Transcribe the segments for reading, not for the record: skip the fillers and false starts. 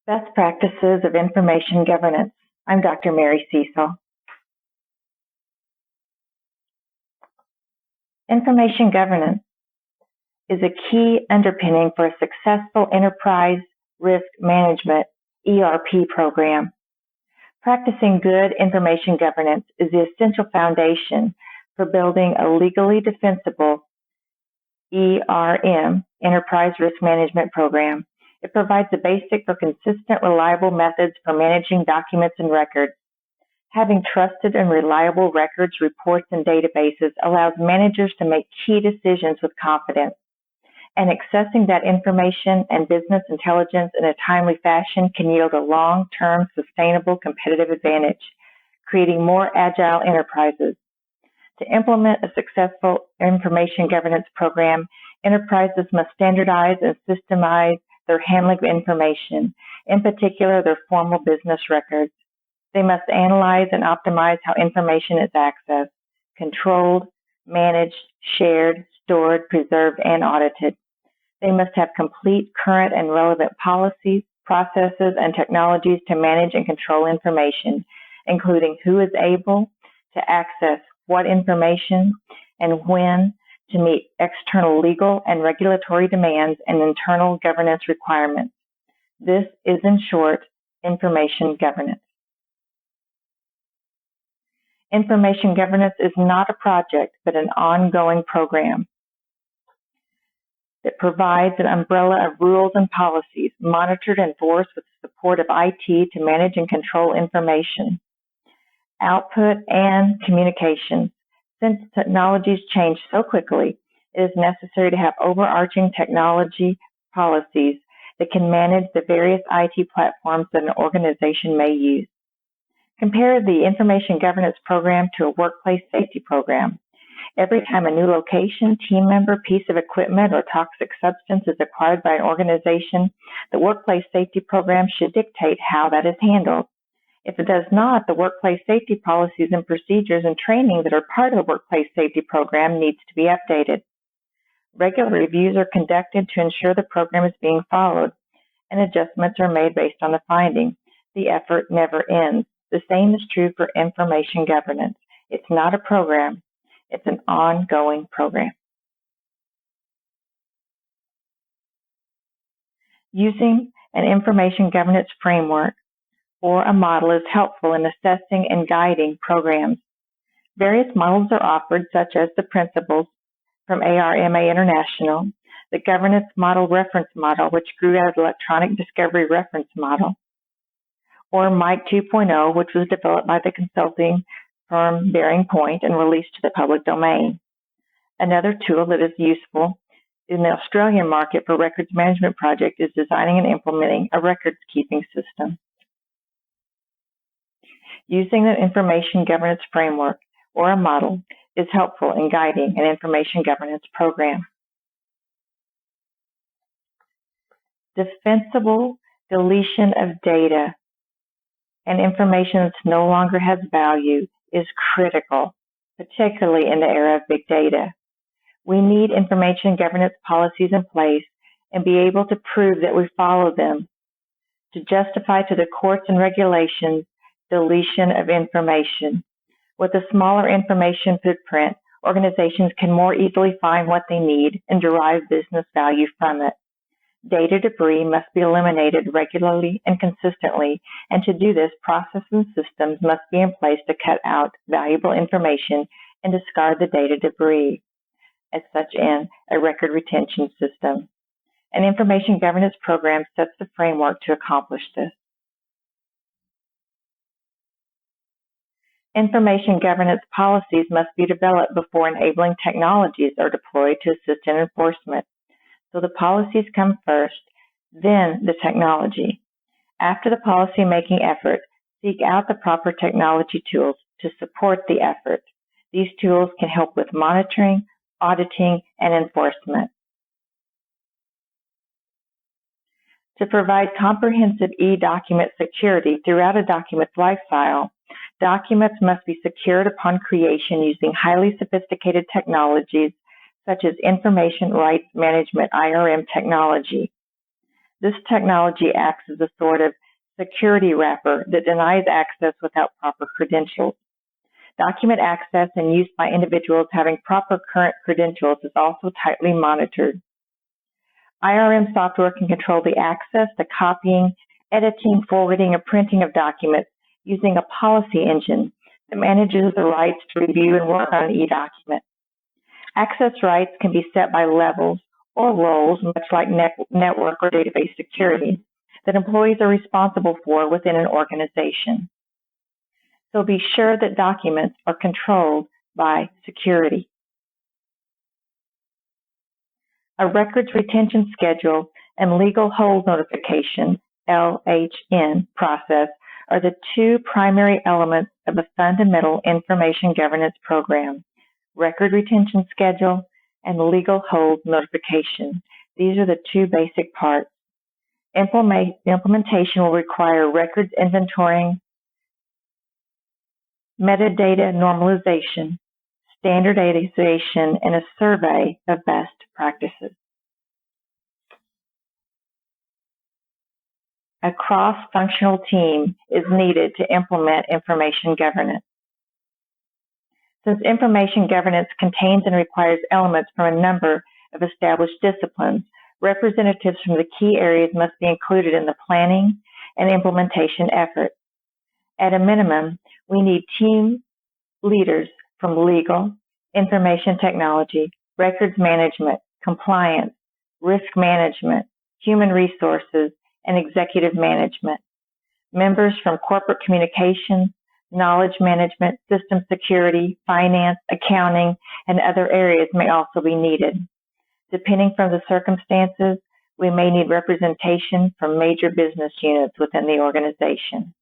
Best Practices of Information Governance. I'm Dr. Mary Cecil. Information governance is a key underpinning for a successful enterprise risk management ERP program. Practicing good information governance is the essential foundation for building a legally defensible ERM, Enterprise Risk Management Program. It provides a basic for consistent, reliable methods for managing documents and records. Having trusted and reliable records, reports, and databases allows managers to make key decisions with confidence. And accessing that information and business intelligence in a timely fashion can yield a long-term, sustainable competitive advantage, creating more agile enterprises. To implement a successful information governance program, enterprises must standardize and systemize their handling of information, in particular their formal business records. They must analyze and optimize how information is accessed, controlled, managed, shared, stored, preserved, and audited. They must have complete, current, and relevant policies, processes, and technologies to manage and control information, including who is able to access what information and when, to meet external legal and regulatory demands and internal governance requirements. This is, in short, information governance. Information governance is not a project, but an ongoing program that provides an umbrella of rules and policies monitored and enforced with the support of IT to manage and control information, output, and communication. Since technologies change so quickly, it is necessary to have overarching technology policies that can manage the various IT platforms that an organization may use. Compare the information governance program to a workplace safety program. Every time a new location, team member, piece of equipment, or toxic substance is acquired by an organization, the workplace safety program should dictate how that is handled. If it does not, the workplace safety policies and procedures and training that are part of the workplace safety program needs to be updated. Regular reviews are conducted to ensure the program is being followed, and adjustments are made based on the findings. The effort never ends. The same is true for information governance. It's not a program. It's an ongoing program. Using an information governance framework or a model is helpful in assessing and guiding programs. Various models are offered, such as the principles from ARMA International, the Governance Model Reference Model, which grew out of the Electronic Discovery Reference Model, or MIC 2.0, which was developed by the consulting firm Bearing Point and released to the public domain. Another tool that is useful in the Australian market for records management project is designing and implementing a records-keeping system. Using an information governance framework or a model is helpful in guiding an information governance program. Defensible deletion of data and information that no longer has value is critical, particularly in the era of big data. We need information governance policies in place and be able to prove that we follow them to justify to the courts and regulations deletion of information. With a smaller information footprint, organizations can more easily find what they need and derive business value from it. Data debris must be eliminated regularly and consistently, and to do this, processes and systems must be in place to cut out valuable information and discard the data debris, as such in a record retention system. An information governance program sets the framework to accomplish this. Information governance policies must be developed before enabling technologies are deployed to assist in enforcement. So the policies come first, then the technology. After the policy-making effort, seek out the proper technology tools to support the effort. These tools can help with monitoring, auditing, and enforcement. To provide comprehensive e-document security throughout a document's lifecycle, documents must be secured upon creation using highly sophisticated technologies such as Information Rights Management, IRM technology. This technology acts as a sort of security wrapper that denies access without proper credentials. Document access and use by individuals having proper current credentials is also tightly monitored. IRM software can control the access, the copying, editing, forwarding, or printing of documents using a policy engine that manages the rights to review and work on an e-document. Access rights can be set by levels or roles, much like network or database security, that employees are responsible for within an organization. So be sure that documents are controlled by security. A records retention schedule and legal hold notification, LHN, process are the two primary elements of a fundamental information governance program: record retention schedule and legal hold notification. These are the two basic parts. Implementation will require records inventorying, metadata normalization, standardization, and a survey of best practices. A cross-functional team is needed to implement information governance. Since information governance contains and requires elements from a number of established disciplines, representatives from the key areas must be included in the planning and implementation effort. At a minimum, we need team leaders from legal, information technology, records management, compliance, risk management, human resources, and executive management. Members from corporate communications, knowledge management, system security, finance, accounting, and other areas may also be needed. Depending from the circumstances, we may need representation from major business units within the organization.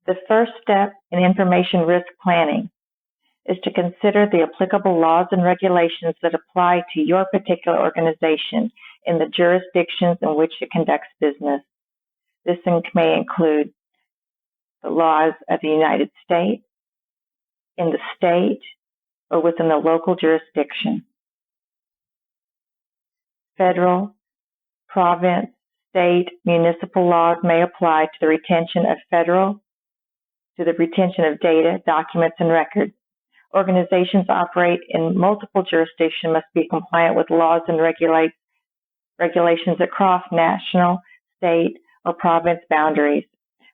The first step in information risk planning is to consider the applicable laws and regulations that apply to your particular organization in the jurisdictions in which it conducts business. This may include the laws of the United States, in the state, or within the local jurisdiction. Federal, province, state, municipal laws may apply to the retention of data, documents, and records. Organizations operate in multiple jurisdictions must be compliant with laws and regulations across national, state, or province boundaries.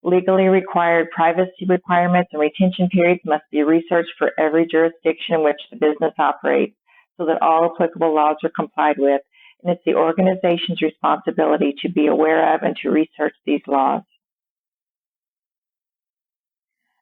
Legally required privacy requirements and retention periods must be researched for every jurisdiction in which the business operates so that all applicable laws are complied with, and it's the organization's responsibility to be aware of and to research these laws.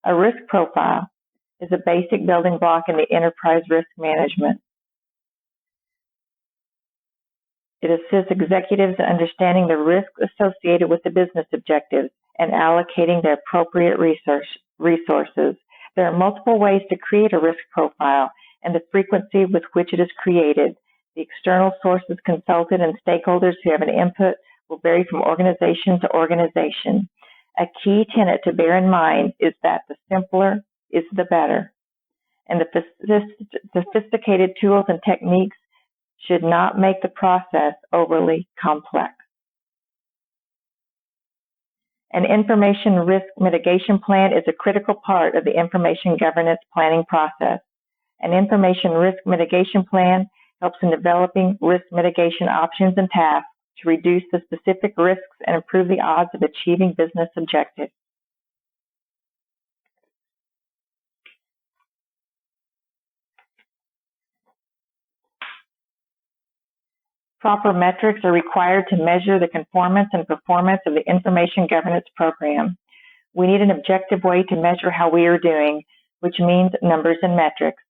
A risk profile is a basic building block in the enterprise risk management. It assists executives in understanding the risks associated with the business objectives and allocating the appropriate resources. There are multiple ways to create a risk profile, and the frequency with which it is created, the external sources consulted, and stakeholders who have an input will vary from organization to organization. A key tenet to bear in mind is that the simpler is the better, and the sophisticated tools and techniques should not make the process overly complex. An information risk mitigation plan is a critical part of the information governance planning process. An information risk mitigation plan helps in developing risk mitigation options and tasks to reduce the specific risks and improve the odds of achieving business objectives. Proper metrics are required to measure the conformance and performance of the information governance program. We need an objective way to measure how we are doing, which means numbers and metrics.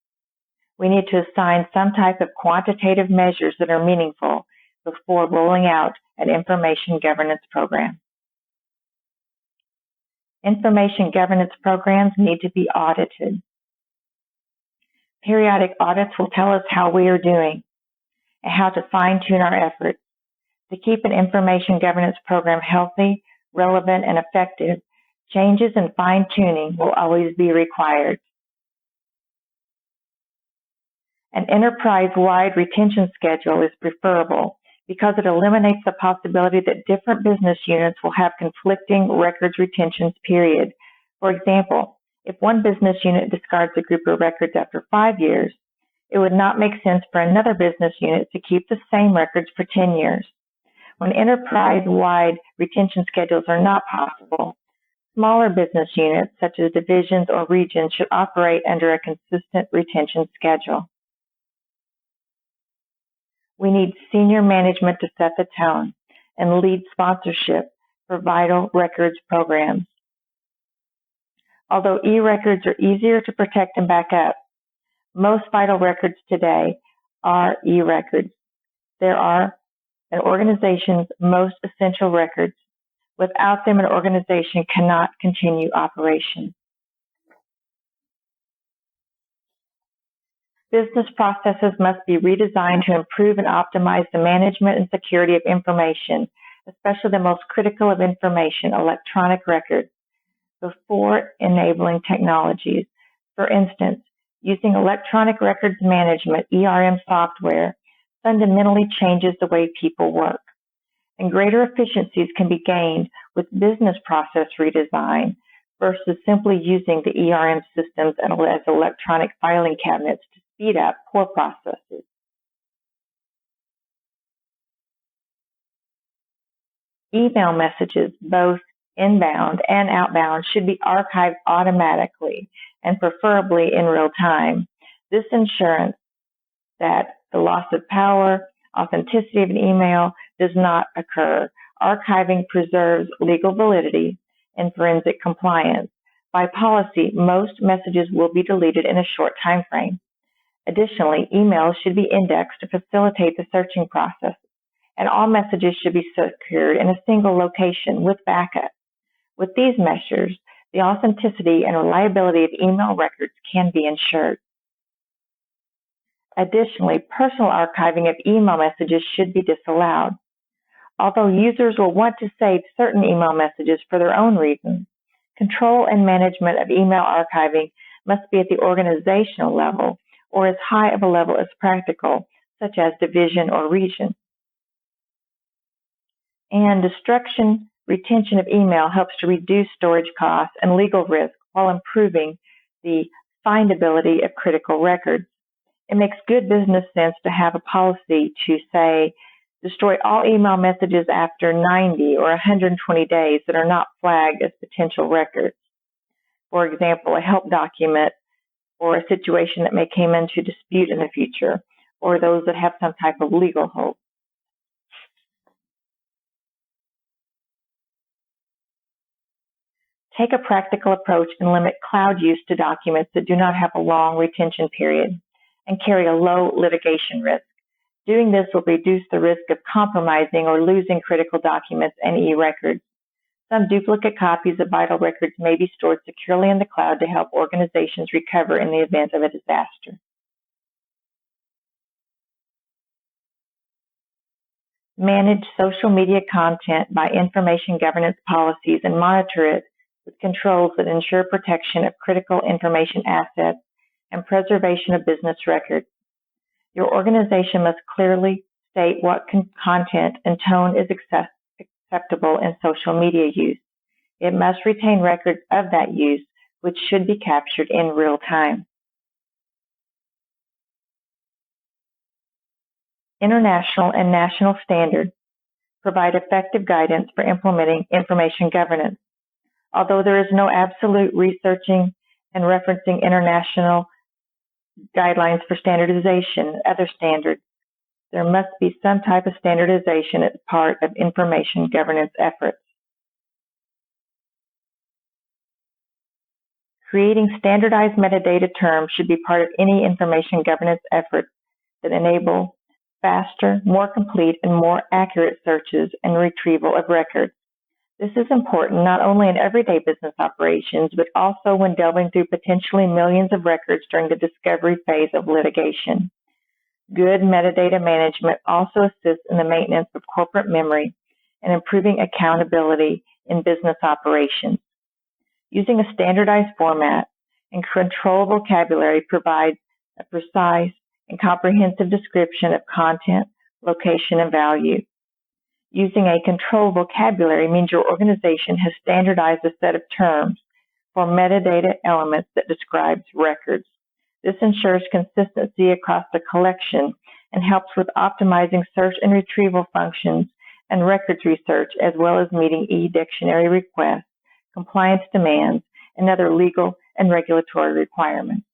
We need to assign some type of quantitative measures that are meaningful before rolling out an information governance program. Information governance programs need to be audited. Periodic audits will tell us how we are doing and how to fine-tune our efforts. To keep an information governance program healthy, relevant, and effective, changes and fine-tuning will always be required. An enterprise-wide retention schedule is preferable because it eliminates the possibility that different business units will have conflicting records retention periods. For example, if one business unit discards a group of records after 5 years, it would not make sense for another business unit to keep the same records for 10 years. When enterprise-wide retention schedules are not possible, smaller business units, such as divisions or regions, should operate under a consistent retention schedule. We need senior management to set the tone and lead sponsorship for vital records programs. Although e-records are easier to protect and back up, most vital records today are e-records. They are an organization's most essential records. Without them, an organization cannot continue operation. Business processes must be redesigned to improve and optimize the management and security of information, especially the most critical of information, electronic records, before enabling technologies. For instance, using electronic records management, ERM software, fundamentally changes the way people work. And greater efficiencies can be gained with business process redesign versus simply using the ERM systems as electronic filing cabinets to speed up core processes. Email messages, both inbound and outbound, should be archived automatically and preferably in real time. This ensures that the loss of power, authenticity of an email does not occur. Archiving preserves legal validity and forensic compliance. By policy, most messages will be deleted in a short time frame. Additionally, emails should be indexed to facilitate the searching process, and all messages should be secured in a single location with backup. With these measures, the authenticity and reliability of email records can be ensured. Additionally, personal archiving of email messages should be disallowed. Although users will want to save certain email messages for their own reasons, control and management of email archiving must be at the organizational level or as high of a level as practical, such as division or region. And retention of email helps to reduce storage costs and legal risk while improving the findability of critical records. It makes good business sense to have a policy to say, destroy all email messages after 90 or 120 days that are not flagged as potential records. For example, a help document or a situation that may come into dispute in the future, or those that have some type of legal hold. Take a practical approach and limit cloud use to documents that do not have a long retention period and carry a low litigation risk. Doing this will reduce the risk of compromising or losing critical documents and e-records. Some duplicate copies of vital records may be stored securely in the cloud to help organizations recover in the event of a disaster. Manage social media content by information governance policies and monitor it with controls that ensure protection of critical information assets and preservation of business records. Your organization must clearly state what content and tone is acceptable in social media use. It must retain records of that use, which should be captured in real time. International and national standards provide effective guidance for implementing information governance. Although there is no absolute researching and referencing international guidelines for standardization, other standards, there must be some type of standardization as part of information governance efforts. Creating standardized metadata terms should be part of any information governance effort that enable faster, more complete, and more accurate searches and retrieval of records. This is important not only in everyday business operations, but also when delving through potentially millions of records during the discovery phase of litigation. Good metadata management also assists in the maintenance of corporate memory and improving accountability in business operations. Using a standardized format and control vocabulary provides a precise and comprehensive description of content, location, and value. Using a controlled vocabulary means your organization has standardized a set of terms for metadata elements that describes records. This ensures consistency across the collection and helps with optimizing search and retrieval functions and records research, as well as meeting e-dictionary requests, compliance demands, and other legal and regulatory requirements.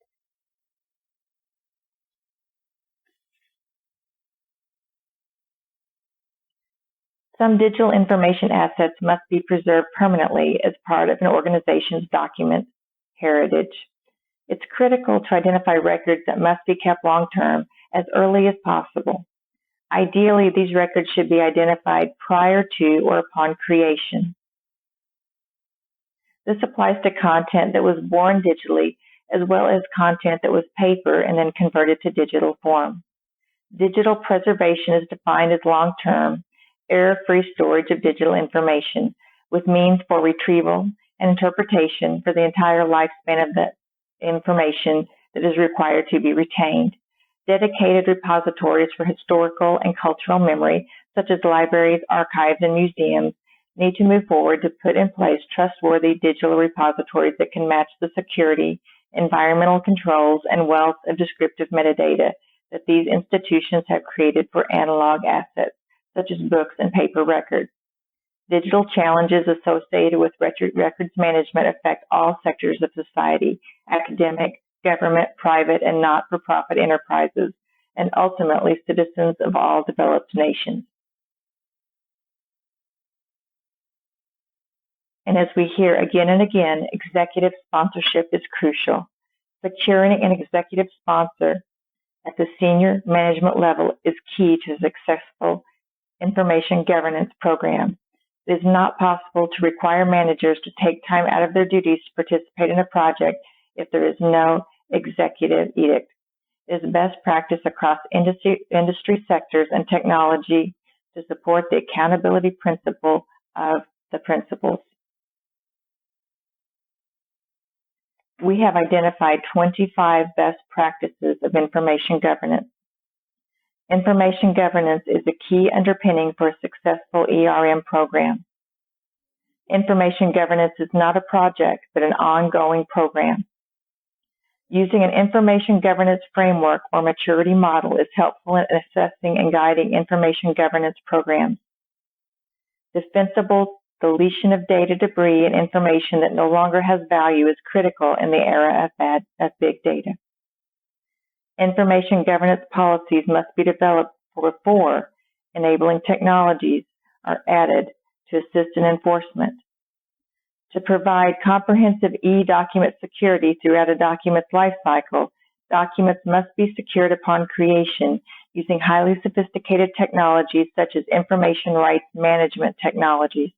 Some digital information assets must be preserved permanently as part of an organization's document heritage. It's critical to identify records that must be kept long-term as early as possible. Ideally, these records should be identified prior to or upon creation. This applies to content that was born digitally, as well as content that was paper and then converted to digital form. Digital preservation is defined as long-term, error-free storage of digital information, with means for retrieval and interpretation for the entire lifespan of the information that is required to be retained. Dedicated repositories for historical and cultural memory, such as libraries, archives, and museums, need to move forward to put in place trustworthy digital repositories that can match the security, environmental controls, and wealth of descriptive metadata that these institutions have created for analog assets, such as books and paper records. Digital challenges associated with records management affect all sectors of society: academic, government, private, and not-for-profit enterprises, and ultimately citizens of all developed nations. And as we hear again and again, executive sponsorship is crucial. Securing an executive sponsor at the senior management level is key to a successful information governance program. It is not possible to require managers to take time out of their duties to participate in a project if there is no executive edict. It is best practice across industry sectors and technology to support the accountability principle of the principles. We have identified 25 best practices of information governance. Information governance is a key underpinning for a successful ERM program. Information governance is not a project, but an ongoing program. Using an information governance framework or maturity model is helpful in assessing and guiding information governance programs. Defensible deletion of data, debris, and information that no longer has value is critical in the era of big data. Information governance policies must be developed before enabling technologies are added to assist in enforcement. To provide comprehensive e-document security throughout a document's lifecycle, documents must be secured upon creation using highly sophisticated technologies such as information rights management technologies.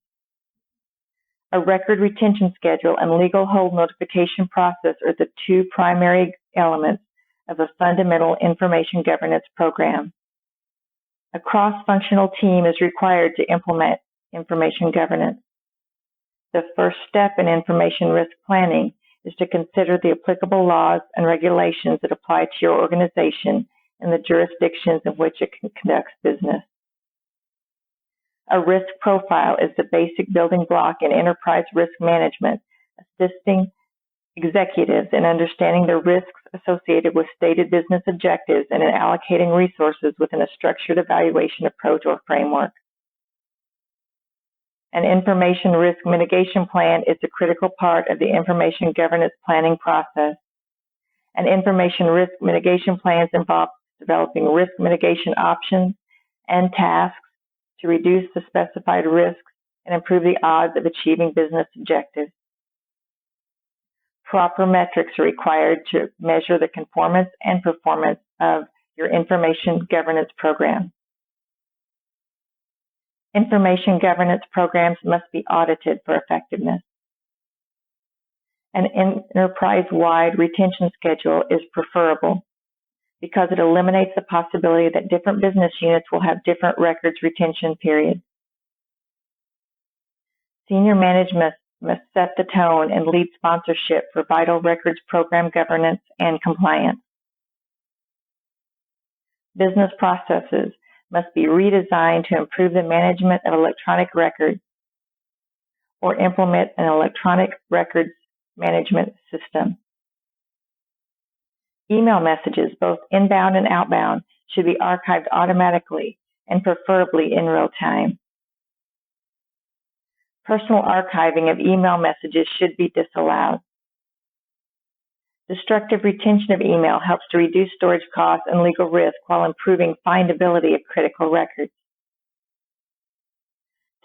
A record retention schedule and legal hold notification process are the two primary elements of a fundamental information governance program. A cross-functional team is required to implement information governance. The first step in information risk planning is to consider the applicable laws and regulations that apply to your organization and the jurisdictions in which it conducts business. A risk profile is the basic building block in enterprise risk management, assisting executives in understanding the risks associated with stated business objectives and in allocating resources within a structured evaluation approach or framework. An information risk mitigation plan is a critical part of the information governance planning process. And information risk mitigation plans involve developing risk mitigation options and tasks to reduce the specified risks and improve the odds of achieving business objectives. Proper metrics are required to measure the conformance and performance of your information governance program. Information governance programs must be audited for effectiveness. An enterprise-wide retention schedule is preferable because it eliminates the possibility that different business units will have different records retention periods. Senior management must set the tone and lead sponsorship for vital records program governance and compliance. Business processes must be redesigned to improve the management of electronic records or implement an electronic records management system. Email messages, both inbound and outbound, should be archived automatically and preferably in real time. Personal archiving of email messages should be disallowed. Destructive retention of email helps to reduce storage costs and legal risk while improving findability of critical records.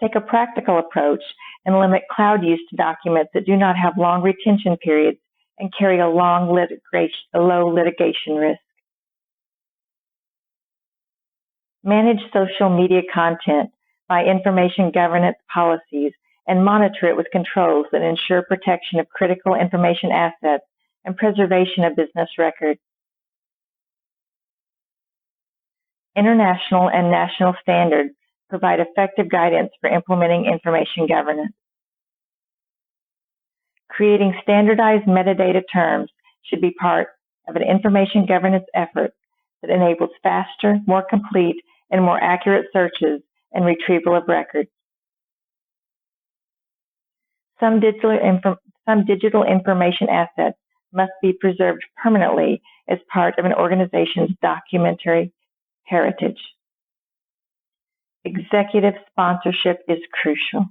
Take a practical approach and limit cloud use to documents that do not have long retention periods and carry a low litigation risk. Manage social media content by information governance policies and monitor it with controls that ensure protection of critical information assets and preservation of business records. International and national standards provide effective guidance for implementing information governance. Creating standardized metadata terms should be part of an information governance effort that enables faster, more complete, and more accurate searches and retrieval of records. Some digital information assets must be preserved permanently as part of an organization's documentary heritage. Executive sponsorship is crucial.